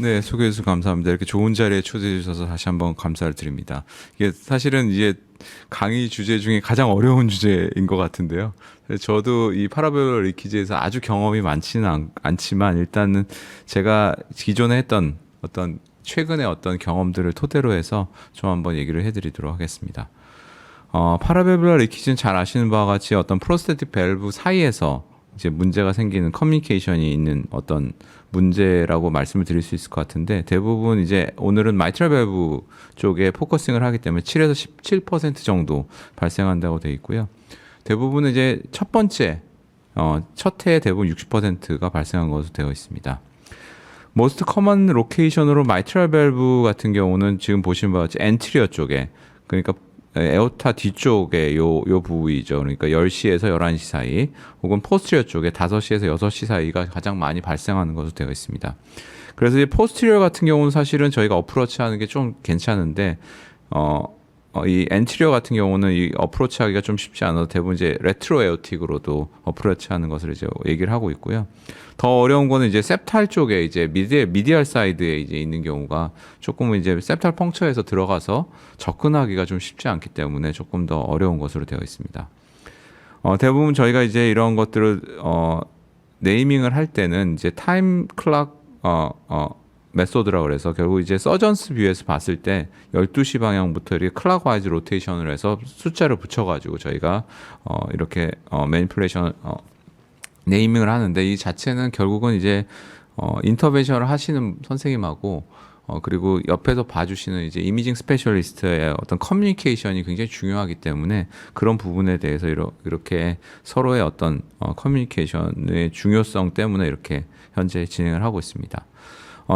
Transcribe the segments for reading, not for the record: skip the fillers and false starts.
네, 소개해 주셔서 감사합니다. 이렇게 좋은 자리에 초대해 주셔서 다시 한번 감사를 드립니다. 이게 사실은 이제 강의 주제 중에 가장 어려운 주제인 것 같은데요. 저도 이 파라볼라 리키지에서 아주 경험이 많지는 않지만 일단은 제가 기존에 했던 어떤 최근의 어떤 경험들을 토대로 해서 좀 한번 얘기를 해드리도록 하겠습니다. 파라볼라 리키지는 잘 아시는 바와 같이 어떤 프로스테틱 밸브 사이에서 이제 문제가 생기는 커뮤니케이션이 있는 어떤 문제라고 말씀을 드릴 수 있을 것 같은데 대부분 이제 오늘은 마이트럴 밸브 쪽에 포커싱을 하기 때문에 7에서 17% 정도 발생한다고 되어 있고요. 대부분은 이제 첫 번째 첫 해에 대부분 60%가 발생한 것으로 되어 있습니다. most common location으로 마이트럴 밸브 같은 경우는 지금 보시는 바와 같이 엔트리어 쪽에 그러니까 에어타 뒤쪽에 요 부위죠. 그러니까 10시에서 11시 사이 혹은 포스티리어 쪽에 5시에서 6시 사이가 가장 많이 발생하는 것으로 되어 있습니다. 그래서 이 포스티리어 같은 경우는 사실은 저희가 어프로치 하는 게 좀 괜찮은데 이 엔트리어 같은 경우는 이 어프로치 하기가 좀 쉽지 않아서 대부분 이제 레트로 에어틱으로도 어프로치 하는 것을 이제 얘기를 하고 있고요. 더 어려운 거는 이제 셉탈 쪽에 이제 미디얼 사이드에 이제 있는 경우가 조금은 이제 셉탈 펑처에서 들어가서 접근하기가 좀 쉽지 않기 때문에 조금 더 어려운 것으로 되어 있습니다. 대부분 저희가 이제 이런 것들을 네이밍을 할 때는 이제 타임 클락 메소드라고 그래서 결국 이제 서전스 뷰에서 봤을 때 12시 방향부터 이렇게 클락와이즈 로테이션을 해서 숫자를 붙여가지고 저희가 이렇게 매니플레이션 네이밍을 하는데 이 자체는 결국은 이제 인터벤션을 하시는 선생님하고 그리고 옆에서 봐주시는 이제 이미징 스페셜리스트의 어떤 커뮤니케이션이 굉장히 중요하기 때문에 그런 부분에 대해서 이렇게 서로의 어떤 커뮤니케이션의 중요성 때문에 이렇게 현재 진행을 하고 있습니다.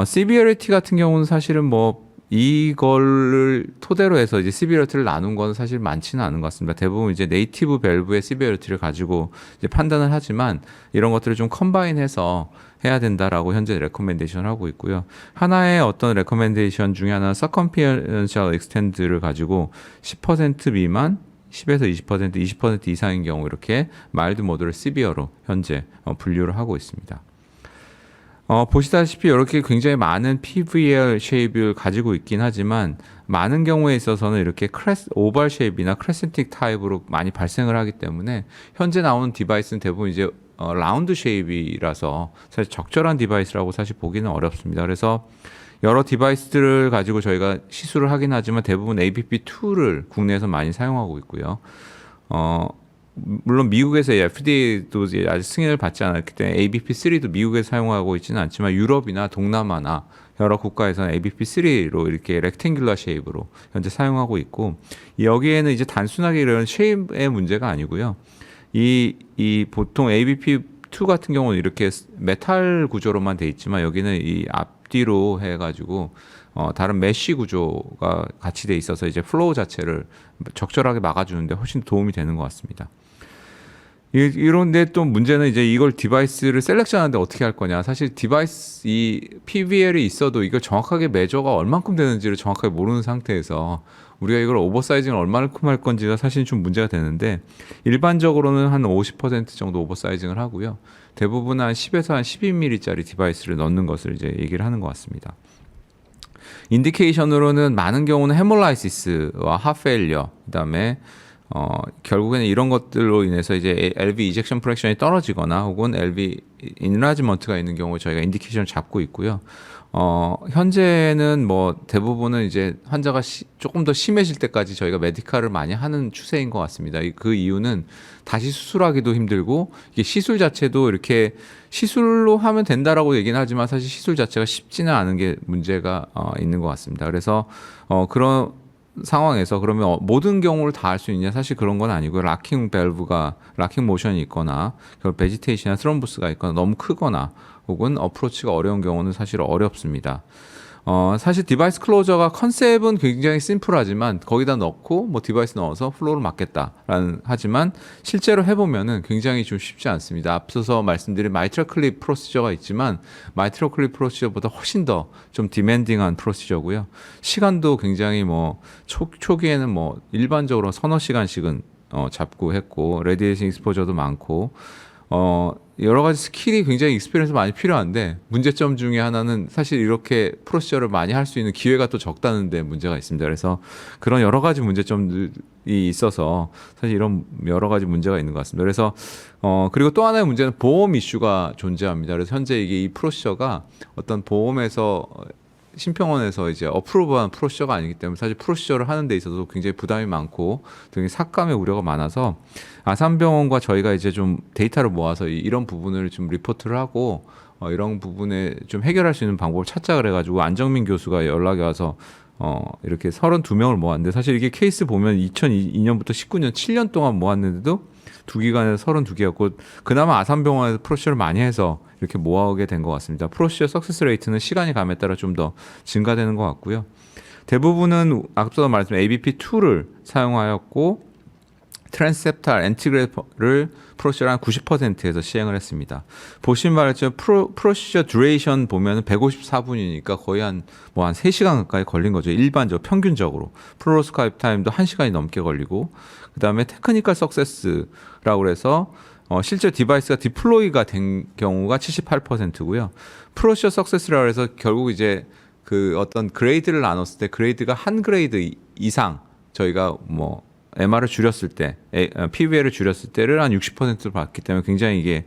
시비어리티 같은 경우는 사실은 뭐 이거를 토대로 해서 이제 시비어리티를 나눈 건 사실 많지는 않은 것 같습니다. 대부분 이제 네이티브 밸브의 시비어리티를 가지고 이제 판단을 하지만 이런 것들을 좀 컴바인해서 해야 된다라고 현재 레코멘데이션을 하고 있고요. 하나의 어떤 레코멘데이션 중에 하나는 서컴피언셜 익스텐드를 가지고 10% 미만 10에서 20%, 20% 이상인 경우 이렇게 마일드 모드를 시비어로 현재 분류를 하고 있습니다. 보시다시피 이렇게 굉장히 많은 PVL 쉐입을 가지고 있긴 하지만 많은 경우에 있어서는 이렇게 오발 쉐입이나 크레센틱 타입으로 많이 발생을 하기 때문에 현재 나오는 디바이스는 대부분 이제 라운드 쉐입이라서 사실 적절한 디바이스라고 사실 보기는 어렵습니다. 그래서 여러 디바이스들을 가지고 저희가 시술을 하긴 하지만 대부분 ABP2를 국내에서 많이 사용하고 있고요. 물론 미국에서 FDA도 아직 승인을 받지 않았기 때문에 ABP3도 미국에서 사용하고 있지는 않지만 유럽이나 동남아나 여러 국가에서는 ABP3로 이렇게 렉탱귤러 쉐입으로 현재 사용하고 있고 여기에는 이제 단순하게 이런 쉐입의 문제가 아니고요. 이 보통 ABP2 같은 경우는 이렇게 메탈 구조로만 돼 있지만 여기는 이 앞뒤로 해가지고 다른 메쉬 구조가 같이 돼 있어서 이제 플로우 자체를 적절하게 막아주는데 훨씬 도움이 되는 것 같습니다. 이런데 또 문제는 이제 이걸 디바이스를 셀렉션하는데 어떻게 할 거냐. 사실 디바이스 이 PVL이 있어도 이걸 정확하게 메저가 얼만큼 되는지를 정확하게 모르는 상태에서 우리가 이걸 오버사이징을 얼마큼 할 건지가 사실 좀 문제가 되는데 일반적으로는 한 50% 정도 오버사이징을 하고요. 대부분 한 10에서 한 12mm짜리 디바이스를 넣는 것을 이제 얘기를 하는 것 같습니다. 인디케이션으로는 많은 경우는 헤몰라이시스와 하페일리어 그다음에 결국에는 이런 것들로 인해서 이제 LV 이젝션 프랙션이 떨어지거나 혹은 LV 인라지먼트가 있는 경우 저희가 인디케이션을 잡고 있고요. 현재는 뭐 대부분은 이제 환자가 조금 더 심해질 때까지 저희가 메디칼을 많이 하는 추세인 것 같습니다. 그 이유는 다시 수술하기도 힘들고 이게 시술 자체도 이렇게 시술로 하면 된다라고 얘기는 하지만 사실 시술 자체가 쉽지는 않은 게 문제가 있는 것 같습니다. 그래서 그런 상황에서 그러면 모든 경우를 다 할 수 있냐? 사실 그런 건 아니고요. 락킹 모션이 있거나 베지테이션이나 스럼부스가 있거나 너무 크거나 혹은 어프로치가 어려운 경우는 사실 어렵습니다. 사실 디바이스 클로저가 컨셉은 굉장히 심플하지만 거기다 넣고 뭐 디바이스 넣어서 플로우를 막겠다라는 하지만 실제로 해보면은 굉장히 좀 쉽지 않습니다. 앞서서 말씀드린 마이트럴 클립 프로시저가 있지만 마이트럴 클립 프로시저보다 훨씬 더 좀 디맨딩한 프로시저고요. 시간도 굉장히 뭐 초기에는 뭐 일반적으로 서너 시간씩은 잡고 했고 레디에이션 익스포저도 많고 여러 가지 스킬이 굉장히 익스피리언스 많이 필요한데 문제점 중에 하나는 사실 이렇게 프로시저를 많이 할 수 있는 기회가 또 적다는 데 문제가 있습니다. 그래서 그런 여러 가지 문제점들이 있어서 사실 이런 여러 가지 문제가 있는 것 같습니다. 그래서 그리고 또 하나의 문제는 보험 이슈가 존재합니다. 그래서 현재 이게 이 프로시저가 어떤 보험에서 심평원에서 이제 어프로브한 프로시저가 아니기 때문에 사실 프로시저를 하는 데 있어서 굉장히 부담이 많고 등의 삭감의 우려가 많아서 아산병원과 저희가 이제 좀 데이터를 모아서 이런 부분을 좀 리포트를 하고 이런 부분에 좀 해결할 수 있는 방법을 찾자 그래가지고 안정민 교수가 연락이 와서 이렇게 32명을 모았는데 사실 이게 케이스 보면 2002년부터 19년 7년 동안 모았는데도 두 기관에서 32개였고 그나마 아산병원에서 프로시저를 많이 해서 이렇게 모아오게 된 것 같습니다. 프로시저 석세스 레이트는 시간이 감에 따라 좀 더 증가되는 것 같고요. 대부분은 앞서 말씀드린 ABP2를 사용하였고 트랜스셉탈 엔티그레이터를 프로시저 한 90%에서 시행을 했습니다. 보신 바처럼 프로시저 듀레이션 보면 154분이니까 거의 한 3시간 가까이 걸린 거죠. 일반적으로 평균적으로. 플루로스코피 타임도 1시간이 넘게 걸리고 그다음에 테크니컬 석세스라고 해서 실제 디바이스가 디플로이가 된 경우가 78%고요. 프로시저 석세스라고 해서 결국 이제 그 어떤 그레이드를 나눴을 때 그레이드가 한 그레이드 이상 저희가 뭐 MR을 줄였을 때, PVL을 줄였을 때를 한 60%를 받기 때문에 굉장히 이게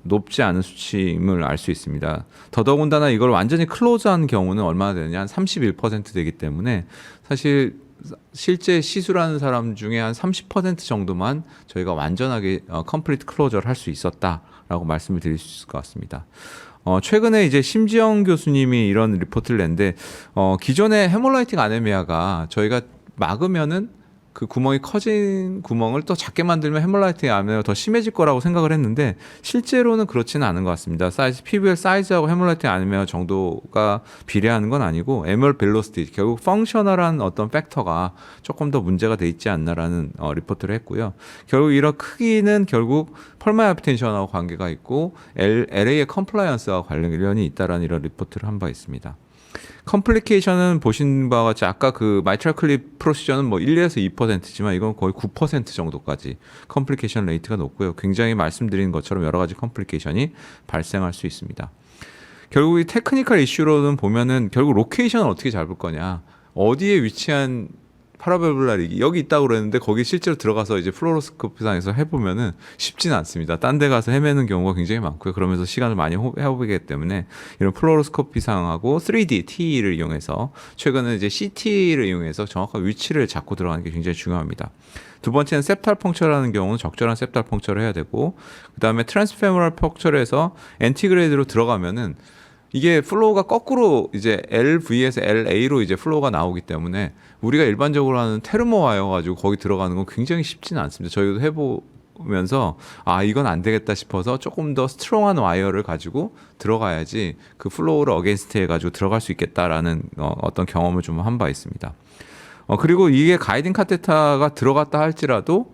높지 않은 수치임을 알 수 있습니다. 더더군다나 이걸 완전히 클로즈한 경우는 얼마나 되느냐, 한 31% 되기 때문에 사실 실제 시술하는 사람 중에 한 30% 정도만 저희가 완전하게 컴플리트 클로저를 할 수 있었다라고 말씀을 드릴 수 있을 것 같습니다. 최근에 이제 심지영 교수님이 이런 리포트를 냈는데 기존의 헤몰라이틱 아네미아가 저희가 막으면은 그 구멍이 커진 구멍을 또 작게 만들면 헤몰라이틱 아네미아가 더 심해질 거라고 생각을 했는데 실제로는 그렇지는 않은 것 같습니다. 사이즈 PVL 사이즈하고 헤몰라이틱 아네미아 정도가 비례하는 건 아니고 에멀 벨로시티 결국 펑셔널한 어떤 팩터가 조금 더 문제가 돼 있지 않나라는 리포트를 했고요. 결국 이런 크기는 결국 펄마이 하이퍼텐션하고 관계가 있고 LA의 컴플라이언스와 관련이 있다라는 이런 리포트를 한 바 있습니다. 컴플리케이션은 보신 바와 같이 아까 그 마이트랄 클립 프로시저는 뭐 1에서 2%지만 이건 거의 9% 정도까지 컴플리케이션 레이트가 높고요. 굉장히 말씀드린 것처럼 여러 가지 컴플리케이션이 발생할 수 있습니다. 결국 이 테크니컬 이슈로는 보면은 결국 로케이션을 어떻게 잡을 거냐, 어디에 위치한 파라볼라릭이 여기 있다고 그랬는데 거기 실제로 들어가서 이제 플로로스코피상에서 해보면은 쉽지는 않습니다. 딴 데 가서 헤매는 경우가 굉장히 많고요. 그러면서 시간을 많이 해오기 때문에 이런 플로로스코피상하고 3D TE를 이용해서 최근에 이제 CT를 이용해서 정확한 위치를 잡고 들어가는 게 굉장히 중요합니다. 두 번째는 septal 펑처라는 경우는 적절한 septal 펑처를 해야 되고 그 다음에 트랜스페모럴 펑처를 해서 엔티그레이드로 들어가면은 이게 플로우가 거꾸로 이제 LV에서 LA로 이제 플로우가 나오기 때문에 우리가 일반적으로 하는 테르모 와이어 가지고 거기 들어가는 건 굉장히 쉽지는 않습니다. 저희도 해보면서 이건 안 되겠다 싶어서 조금 더 스트롱한 와이어를 가지고 들어가야지 그 플로우를 어게인스트 해가지고 들어갈 수 있겠다라는 어떤 경험을 좀 한 바 있습니다. 그리고 이게 가이딩 카테타가 들어갔다 할지라도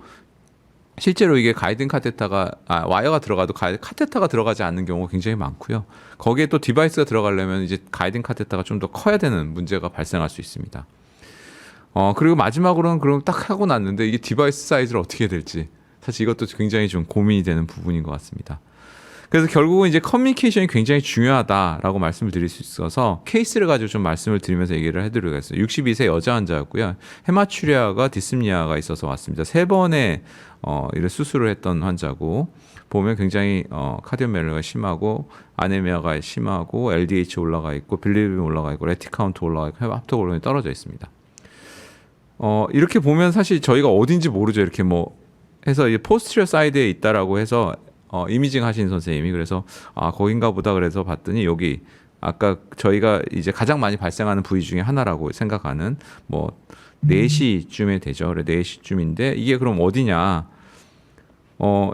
실제로 이게 가이딩 카테타가 와이어가 들어가도 카테타가 들어가지 않는 경우가 굉장히 많고요. 거기에 또 디바이스가 들어가려면 이제 가이딩 카테타가 좀 더 커야 되는 문제가 발생할 수 있습니다. 그리고 마지막으로는 그럼 딱 하고 났는데 이게 디바이스 사이즈를 어떻게 해야 될지 사실 이것도 굉장히 좀 고민이 되는 부분인 것 같습니다. 그래서 결국은 이제 커뮤니케이션이 굉장히 중요하다라고 말씀을 드릴 수 있어서 케이스를 가지고 좀 말씀을 드리면서 얘기를 해드리겠습니다. 62세 여자 환자였고요. 헤마추리아가 디스미아가 있어서 왔습니다. 3번의 이런 수술을 했던 환자고 보면 굉장히 카디오멜로가 심하고 아네미아가 심하고 LDH 올라가 있고 빌리루빈 올라가 있고 레티카운트 올라가 있고 합토골론이 떨어져 있습니다. 이렇게 보면 사실 저희가 어딘지 모르죠. 이렇게 뭐 해서 포스티리어 사이드에 있다라고 해서 이미징 하신 선생님이 그래서 거긴가 보다 그래서 봤더니 여기 아까 저희가 이제 가장 많이 발생하는 부위 중에 하나라고 생각하는 뭐 4시쯤에 되죠. 그래 4시쯤인데 이게 그럼 어디냐?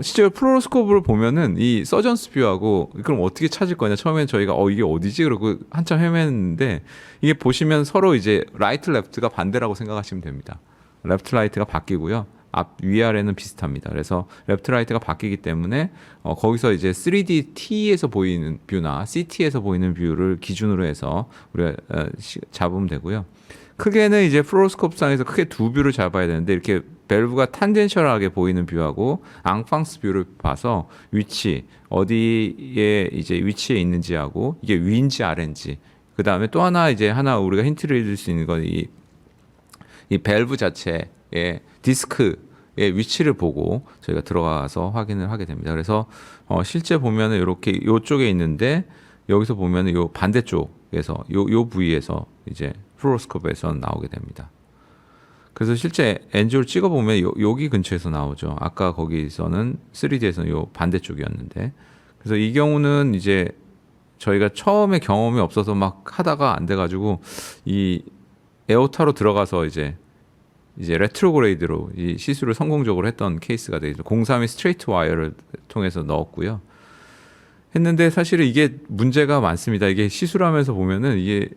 실제로 플로로스코프를 보면은 이 서전스 뷰하고 그럼 어떻게 찾을 거냐? 처음엔 저희가 이게 어디지? 그러고 한참 헤맸는데 이게 보시면 서로 이제 라이트 레프트가 반대라고 생각하시면 됩니다. 레프트 라이트가 바뀌고요. 앞 위아래는 비슷합니다. 그래서 레프트 라이트가 바뀌기 때문에 거기서 이제 3D T에서 보이는 뷰나 CT에서 보이는 뷰를 기준으로 해서 우리가 잡으면 되고요. 크게는 이제 플로로스코프상에서 크게 두 뷰를 잡아야 되는데 이렇게 밸브가 탄젠셜하게 보이는 뷰하고 앙팡스 뷰를 봐서 위치 어디에 이제 위치에 있는지하고 이게 위인지 아래인지 그 다음에 또 하나 이제 우리가 힌트를 잃을 수 있는 건 이 밸브 자체의 디스크의 위치를 보고 저희가 들어가서 확인을 하게 됩니다. 그래서 실제 보면은 이렇게 이쪽에 있는데 여기서 보면은 요 반대쪽에서 요 부위에서 이제 플로로스코프에서 나오게 됩니다. 그래서 실제 엔지오를 찍어보면 여기 근처에서 나오죠. 아까 거기서는 3D에서는 요 반대쪽이었는데 그래서 이 경우는 이제 저희가 처음에 경험이 없어서 막 하다가 안 돼가지고 이 에오타로 들어가서 이제 레트로그레이드로 이 시술을 성공적으로 했던 케이스가 되죠. 032 스트레이트 와이어를 통해서 넣었고요. 했는데 사실은 이게 문제가 많습니다. 이게 시술하면서 보면은 이게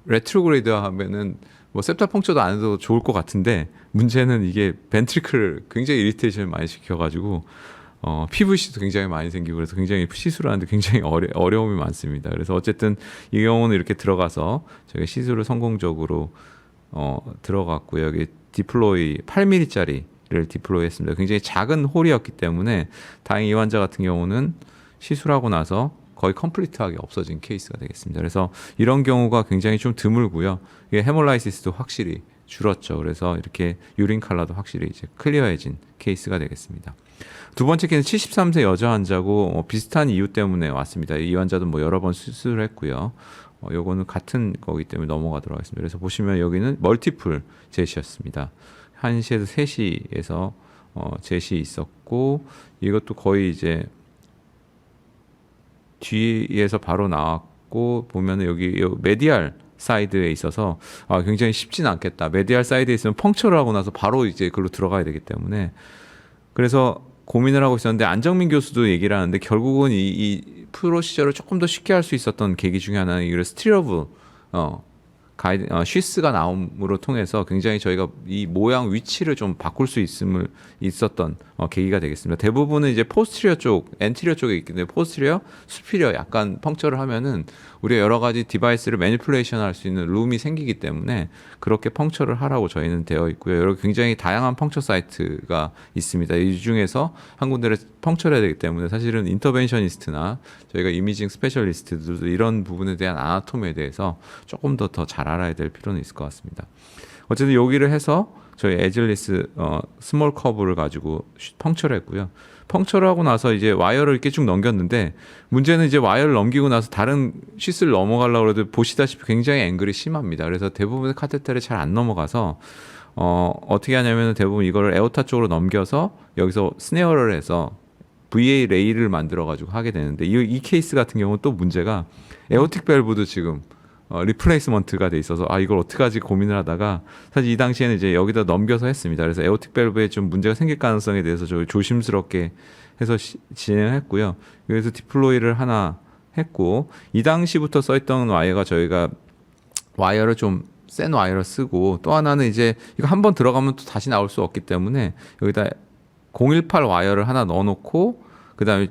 레트로그레이드 하면은 뭐 septal 펑처도 안 해도 좋을 것 같은데 문제는 이게 벤트리클을 굉장히 이리테이션을 많이 시켜가지고 PVC도 굉장히 많이 생기고 그래서 굉장히 시술하는데 굉장히 어려움이 많습니다. 그래서 어쨌든 이 경우는 이렇게 들어가서 저희가 시술을 성공적으로 들어갔고요. 여기 디플로이 8mm짜리를 디플로이했습니다. 굉장히 작은 홀이었기 때문에 다행히 이 환자 같은 경우는 시술하고 나서 거의 컴플리트하게 없어진 케이스가 되겠습니다. 그래서 이런 경우가 굉장히 좀 드물고요. 이게 헤몰라이시스도 확실히 줄었죠. 그래서 이렇게 유린 칼라도 확실히 이제 클리어해진 케이스가 되겠습니다. 두 번째 케이스는 73세 여자 환자고 비슷한 이유 때문에 왔습니다. 이 환자도 뭐 여러 번 수술을 했고요. 요거는 같은 거기 때문에 넘어가도록 하겠습니다. 그래서 보시면 여기는 멀티플 제시였습니다. 1시에서 3시에서 제시 있었고 이것도 거의 이제 뒤에서 바로 나왔고 보면은 여기 메디알 사이드에 있어서 굉장히 쉽진 않겠다. 메디알 사이드에 있으면 펑처를 하고 나서 바로 이제 그걸로 들어가야 되기 때문에 그래서 고민을 하고 있었는데 안정민 교수도 얘기를 하는데 결국은 이 프로시저를 조금 더 쉽게 할 수 있었던 계기 중에 하나는 이걸 스티러브 쉬스가 나옴으로 통해서 굉장히 저희가 이 모양 위치를 좀 바꿀 수 있었던 계기가 되겠습니다. 대부분은 이제 포스티리어 쪽, 엔티리어 쪽에 있기 때문에 포스티리어, 수피리어 약간 펑처를 하면은 우리가 여러 가지 디바이스를 매니플레이션 할 수 있는 룸이 생기기 때문에 그렇게 펑처를 하라고 저희는 되어 있고요. 여러 굉장히 다양한 펑처 사이트가 있습니다. 이 중에서 한 군데를 펑처를 해야 되기 때문에 사실은 인터벤셔니스트나 저희가 이미징 스페셜리스트들도 이런 부분에 대한 아나토미에 대해서 조금 더 잘 알아야 될 필요는 있을 것 같습니다. 어쨌든 여기를 해서 저희 에즐리스 스몰 커브를 가지고 펑처를 했고요. 펑처를 하고 나서 이제 와이어를 이렇게 쭉 넘겼는데 문제는 이제 와이어를 넘기고 나서 다른 쉬스를 넘어가려고 해도 보시다시피 굉장히 앵글이 심합니다. 그래서 대부분의 카테ter이 잘 안 넘어가서 어떻게 하냐면 대부분 이거를 에오타 쪽으로 넘겨서 여기서 스네어를 해서 VA 레일을 만들어 가지고 하게 되는데 이 케이스 같은 경우는 또 문제가 에오틱 밸브도 지금 리플레이스먼트가 돼 있어서 이걸 어떡하지 고민을 하다가 사실 이 당시에는 이제 여기다 넘겨서 했습니다. 그래서 에오틱 밸브에 좀 문제가 생길 가능성에 대해서 조심스럽게 해서 진행했고요. 여기서 디플로이를 하나 했고 이 당시부터 써있던 와이어가 저희가 와이어를 좀 센 와이어를 쓰고 또 하나는 이제 이거 한번 들어가면 또 다시 나올 수 없기 때문에 여기다 018 와이어를 하나 넣어놓고 그 다음에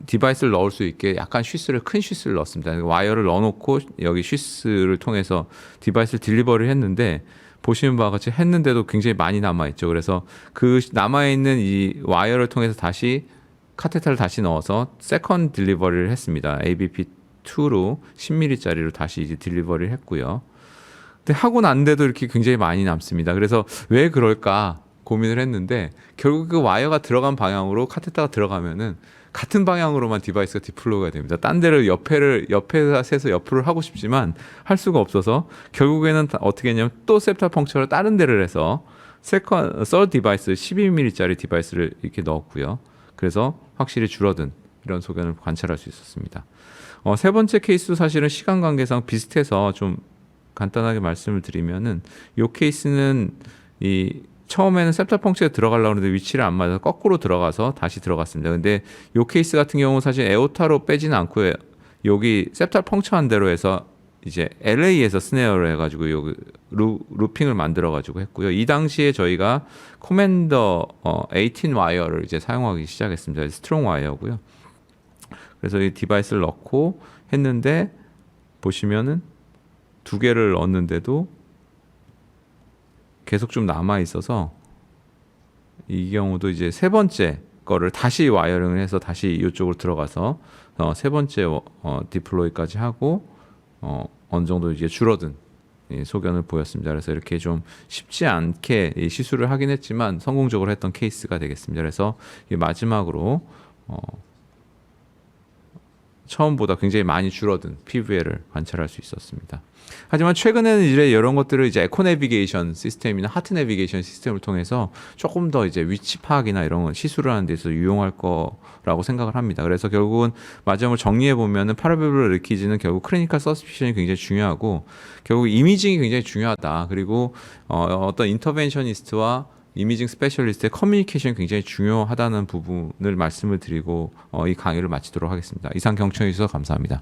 디바이스를 넣을 수 있게 약간 큰 쉬스를 넣었습니다. 와이어를 넣어놓고 여기 쉬스를 통해서 디바이스를 딜리버리를 했는데 보시는 바와 같이 했는데도 굉장히 많이 남아있죠. 그래서 그 남아있는 이 와이어를 통해서 다시 카테터를 다시 넣어서 세컨 딜리버리를 했습니다. ABP2로 10mm짜리로 다시 이제 딜리버리를 했고요. 근데 하고 난데도 이렇게 굉장히 많이 남습니다. 그래서 왜 그럴까 고민을 했는데 결국 그 와이어가 들어간 방향으로 카테터가 들어가면은 같은 방향으로만 디바이스가 디플로이가 됩니다. 딴 데를 옆에서 세서 옆으로 하고 싶지만 할 수가 없어서 결국에는 어떻게 했냐면 또 septal 펑처를 다른 데를 해서 서드 디바이스 12mm짜리 디바이스를 이렇게 넣었고요. 그래서 확실히 줄어든 이런 소견을 관찰할 수 있었습니다. 세 번째 케이스도 사실은 시간 관계상 비슷해서 좀 간단하게 말씀을 드리면은 이 케이스는 처음에는 septal 펑처에 들어가려고 하는데 위치를 안 맞아서 거꾸로 들어가서 다시 들어갔습니다. 근데 이 케이스 같은 경우는 사실 에오타로 빼지는 않고요. 여기 septal 펑처한 대로 해서 이제 LA에서 스네어를 해가지고 요 루핑을 만들어가지고 했고요. 이 당시에 저희가 코맨더 18 와이어를 이제 사용하기 시작했습니다. 스트롱 와이어고요. 그래서 이 디바이스를 넣고 했는데 보시면은 두 개를 넣었는데도 계속 좀 남아 있어서 이 경우도 이제 세 번째 거를 다시 와이어링을 해서 다시 이쪽으로 들어가서 세 번째 디플로이까지 하고 어느 정도 이제 줄어든 소견을 보였습니다. 그래서 이렇게 좀 쉽지 않게 이 시술을 하긴 했지만 성공적으로 했던 케이스가 되겠습니다. 그래서 마지막으로 처음보다 굉장히 많이 줄어든 PVL을 관찰할 수 있었습니다. 하지만 최근에는 이제 이런 것들을 이제 에코 내비게이션 시스템이나 하트 내비게이션 시스템을 통해서 조금 더 이제 위치 파악이나 이런 건 시술을 하는 데서 유용할 거라고 생각을 합니다. 그래서 결국은 마지막으로 정리해 보면은 파라벨룰 리키지는 결국 클리니컬 서스피션이 굉장히 중요하고 결국 이미징이 굉장히 중요하다. 그리고 어떤 인터벤셔니스트와 이미징 스페셜리스트의 커뮤니케이션이 굉장히 중요하다는 부분을 말씀을 드리고 이 강의를 마치도록 하겠습니다. 이상 경청해 주셔서 감사합니다.